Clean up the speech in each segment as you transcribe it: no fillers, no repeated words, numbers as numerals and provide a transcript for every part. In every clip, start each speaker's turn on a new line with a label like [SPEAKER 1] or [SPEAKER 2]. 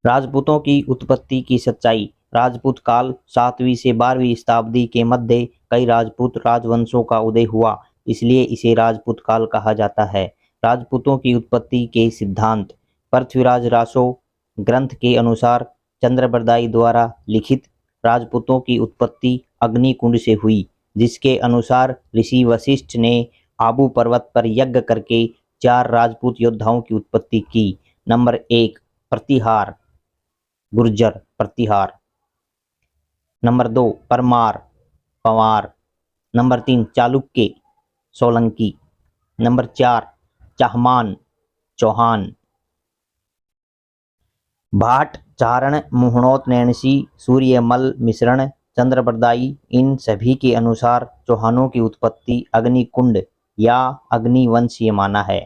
[SPEAKER 1] राजपूतों की उत्पत्ति की सच्चाई। राजपूत काल 7वीं से 12वीं शताब्दी के मध्य कई राजपूत राजवंशों का उदय हुआ, इसलिए इसे राजपूत काल कहा जाता है। राजपूतों की उत्पत्ति के सिद्धांत। पृथ्वीराज रासो ग्रंथ के अनुसार चंद्रबरदाई द्वारा लिखित राजपूतों की उत्पत्ति अग्निकुंड से हुई, जिसके अनुसार ऋषि वशिष्ठ ने आबू पर्वत पर यज्ञ करके 4 राजपूत योद्धाओं की उत्पत्ति की। Number 1 Pratihar Gurjar Pratihar. Number 2 Parmar Panwar. Number 3 Chalukya Solanki. Number 4 Chahamana Chauhan. भाट चारण मुहणोत नैणसी सूर्यमल मिश्रण चंद्रबरदाई इन सभी के अनुसार चौहानों की उत्पत्ति अग्निकुंड या अग्निवंशीय माना है।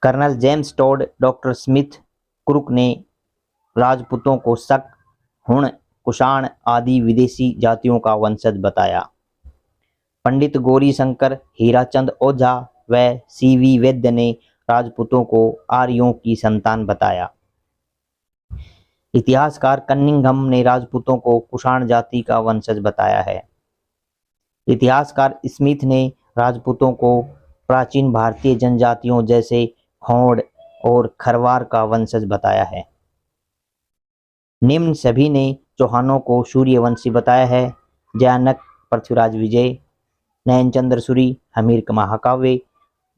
[SPEAKER 1] Colonel James Tod, doctor Smith Crooke ने राजपूतों को शक, हुण, कुषाण आदि विदेशी जातियों का वंशज बताया। पंडित गौरी शंकर, हीराचंद ओझा व सीवी वैद्य ने राजपूतों को आर्यों की संतान बताया। इतिहासकार कनिंघम ने राजपूतों को कुषाण जाति का वंशज बताया है। इतिहासकार स्मिथ ने राजपूतों को प्राचीन भारतीय जनजातियों जैसे होड़ और खरवार का वंशज बताया है। निम्न सभी ने चौहानों को सूर्यवंशी बताया है। जयानक पृथ्वीराज विजय, नयनचंद्र सूरी हमीर महाकाव्य,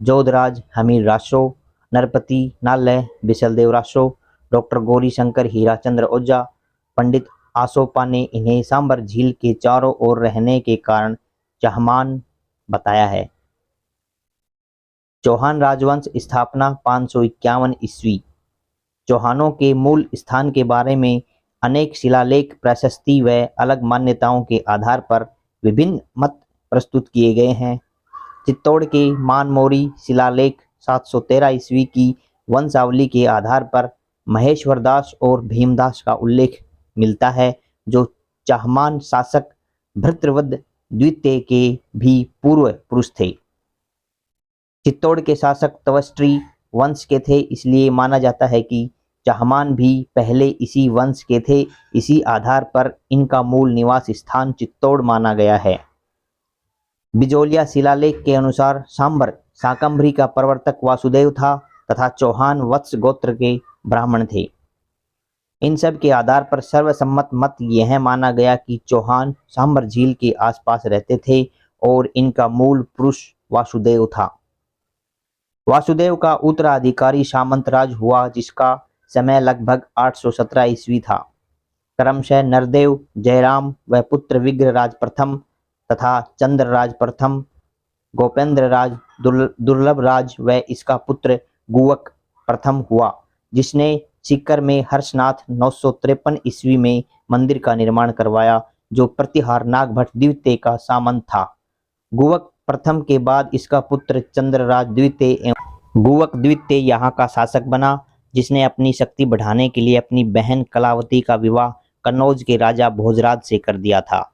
[SPEAKER 1] जोधराज हमीर रासो, नरपति नाल्य बिसलदेव रासो, डॉक्टर गौरी शंकर हीराचंद्र ओझा, पंडित आसोपा ने इन्हें सांबर झील के चारों ओर रहने के कारण चाहमान बताया है। चौहान राजवंश स्थापना 551 ईस्वी। चौहानों के मूल स्थान के बारे में अनेक शिलालेख, प्रशस्ति व अलग मान्यताओं के आधार पर विभिन्न मत प्रस्तुत किए गए हैं। चित्तौड़ के मानमोरी शिलालेख 713 ईस्वी की वंशावली के आधार पर महेश्वर दास और भीमदास का उल्लेख मिलता है, जो चाहमान शासक भृत्रवद द्वितीय के भी पूर्व पुरुष थे। चित्तौड़ के शासक तवस्ट्री वंश के थे, इसलिए माना जाता है कि चाहमान भी पहले इसी वंश के थे। इसी आधार पर इनका मूल निवास स्थान चित्तौड़ माना गया है। बिजोलिया शिलालेख के अनुसार सांबर शाकंभरी का प्रवर्तक वासुदेव था तथा चौहान वत्स गोत्र के ब्राह्मण थे। इन सब के आधार पर सर्वसम्मत मत यह माना गया कि चौहान सांबर झील के आसपास रहते थे और इनका मूल पुरुष वासुदेव था। वासुदेव का उत्तराधिकारी सामंतराज हुआ, जिसका समय लगभग 817 ईस्वी था। क्रमशः नरदेव, जयराम व पुत्र विग्रहराज प्रथम तथा चंद्रराज प्रथम, गोपेंद्र राज, दुर्लभ राज व इसका पुत्र गुवक प्रथम हुआ, जिसने सीकर में हर्षनाथ 953 ईस्वी में मंदिर का निर्माण करवाया, जो प्रतिहार नागभट्ट द्वितीय का सामंत था। गुवक प्रथम के बाद इसका पुत्र चंद्रराज द्वितीय गुवक द्वितीय यहाँ का शासक बना, जिसने अपनी शक्ति बढ़ाने के लिए अपनी बहन कलावती का विवाह कन्नौज के राजा भोजराज से कर दिया था।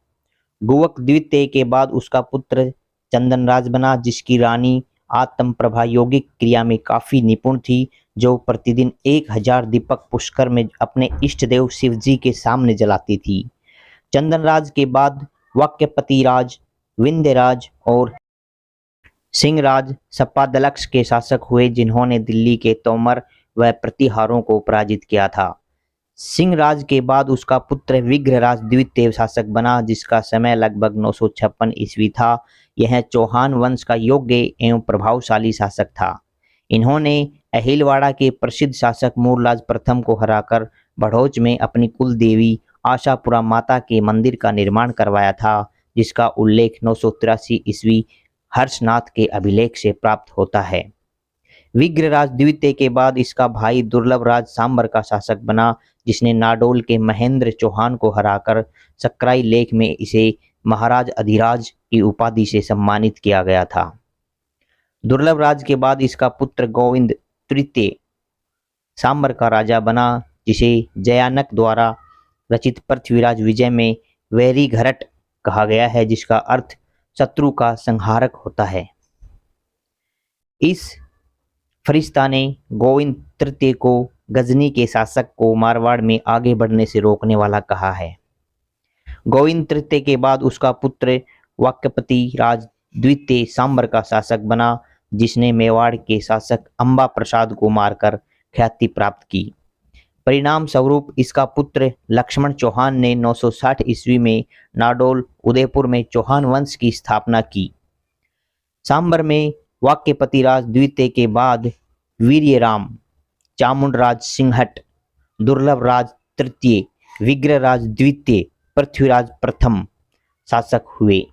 [SPEAKER 1] गुवक द्वितीय के बाद उसका पुत्र चंदनराज बना, जिसकी रानी आत्म प्रभा यौगिक क्रिया में काफी निपुण थी, जो प्रतिदिन 1000 दीपक पुष्कर में अपने इष्ट देव शिवजी के सामने जलाती थी। चंदनराज के बाद वाक्यपति राज, विंध्यराज और सिंहराज सप्पादलक्ष के शासक हुए, जिन्होंने दिल्ली के तोमर व प्रतिहारों को पराजित किया था। सिंहराज के बाद उसका पुत्र विग्रहराज द्वितीय शासक बना, जिसका समय लगभग 956 ईस्वी था। यह चौहान वंश का योग्य एवं प्रभावशाली शासक था। इन्होंने अहिलवाड़ा के प्रसिद्ध शासक मूरलाज प्रथम को हराकर बड़ौच में अपनी कुल देवी आशापुरा माता के मंदिर का निर्माण करवाया था, जिसका उल्लेख 983 ईस्वी हर्षनाथ के अभिलेख से प्राप्त होता है। विग्रहराज द्वितीय के बाद इसका भाई दुर्लभ राज सांबर का शासक बना, जिसने नाडोल के महेंद्र चौहान को हराकर सक्राई लेख में इसे महाराज अधिराज की उपाधि से सम्मानित किया गया था। दुर्लभ राज के बाद इसका पुत्र गोविंद तृतीय सांबर का राजा बना, जिसे जयानक द्वारा रचित पृथ्वीराज विजय में वैरी घरट कहा गया है, जिसका अर्थ शत्रु का संहारक होता है। इस फरिश्ता ने गोविंद तृतीय को गजनी के शासक को मारवाड़ में आगे बढ़ने से रोकने वाला कहा है? गोविंद तृतीय के बाद उसका पुत्र वाक्यपति राज द्वितीय सांबर का शासक बना, जिसने मेवाड़ के शासक अंबा प्रसाद को मारकर ख्याति प्राप्त की। परिणाम स्वरूप इसका पुत्र लक्ष्मण चौहान ने 960 ईस्वी में नाडोल उदयपुर में चौहान वंश की स्थापना की। सांबर में वाक्यपति राज द्वितीय के बाद वीर्यराम, चामुंडराज सिंहट, दुर्लभ राज तृतीय, विग्रहराज द्वितीय, पृथ्वीराज प्रथम शासक हुए।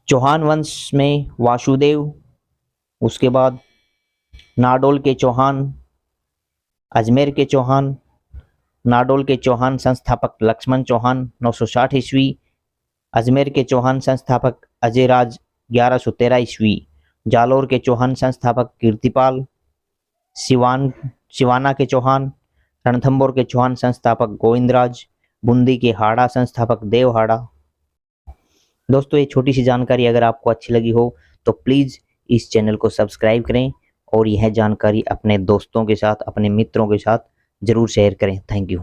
[SPEAKER 1] चौहान वंश में वासुदेव, उसके बाद नाडोल के चौहान, अजमेर के चौहान, नाडोल के चौहान संस्थापक लक्ष्मण चौहान 960 ईस्वी, अजमेर के चौहान संस्थापक अजयराज 1113 ईस्वी, जालोर के चौहान संस्थापक कीर्तिपाल, सिवाना के चौहान, रणथंभौर के चौहान संस्थापक गोविंदराज, बूंदी के हाड़ा संस्थापक देवहाड़ा। दोस्तों, ये छोटी सी जानकारी अगर आपको अच्छी लगी हो तो प्लीज़ इस चैनल को सब्सक्राइब करें और यह जानकारी अपने दोस्तों के साथ, अपने मित्रों के साथ ज़रूर शेयर करें। Thank you.